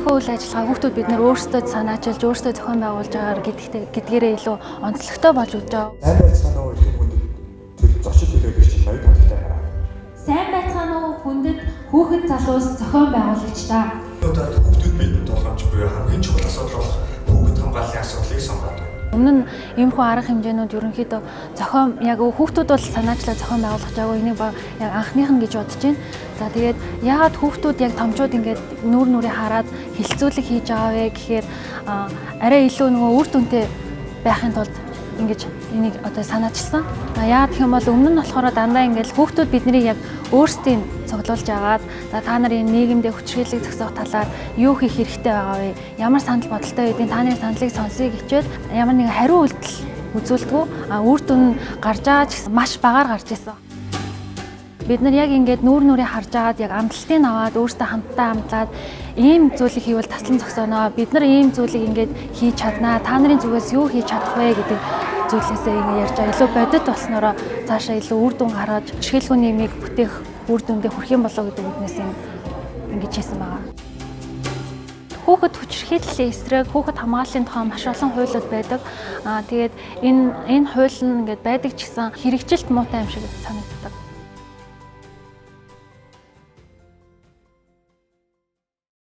Тодорхой үйл ажиллагаа хүүхдүүд бид нэр өөрсдөө санаачилж өөрсдөө зохион байгуулж байгаагаар гэдгээрээ илүү онцлогтой болж өгч байгаа. Сайн байцгаана уу гэх хүнд зочид төлөөлөгч ноёд бодтой гараа. Сайн байцгаана уу хүндэд хүүхэд залуус зохион байгуулагч та. Одоо хүүхдүүд бидэнд боломж буюу хамгийн чухал асуудал болох хүүхэд хамгааллын асуудлыг сонгоод байна. Өмнө нь иймэрхүү арга хэмжээнүүд ерөнхийдөө зохион яг хүүхдүүд бол санаачлаа зохион байгуулах жаагүй энийг яг анхных нь гэж бодож байна. За тэгээд яагаад хүүхдүүд яг томчууд ингээд нүүр нүрээ хараад хилцүүлэг хийж байгаа вэ гэхээр арай илүү нөгөө үр дүнтэй байхын тулд ингэж энийг одоо санаачилсан. Яагаад гэх юм бол өмнө нь болохоор дандаа ингээд хүүхдүүд биднийг яг өөрсдийн цуглуулж агаад за та нарын нийгэмдээ хүчирхийлэл зогсоох талаар юу хийх хэрэгтэй байгаа вэ? Ямар санал бодолтой байдیں۔ Та нарын саналыг сонсъё гэчээд ямар нэгэн хариу үйлдэл үзүүлдэггүй. Үр дүн гарч байгаа ч гэсэн маш багаар гарч ирсэн. Бид нар яг ингээд нүүр нүрээ харж агаад яг амлалтыг аваад өөртөө хамтдаа амтлаад ийм зүйлийг хийвэл таслан зогсооноо. Бид нар ийм зүйлийг ингээд хийж чаднаа. Та нарын зүгээс юу хийж чадах вэ гэдэг зүйлээсээ ингэ ярьж байгаа. Илүү бодит болсноороо цаашаа илүү үр дүн гаргаж шилхүүний нэмийг бүтээх үр дүндээ хүрэх юм болоо гэдэг үгнээс ингэж хийсэн байгаа. Хүүхэд хүчирхийллийн эсрэг хүүхэд хамгааллын тухай маш олон хуулиуд байдаг. Тэгээд энэ хууль нь ингээд байдаг ч гэсэн хэрэгжилт муутай юм шиг санагддаг.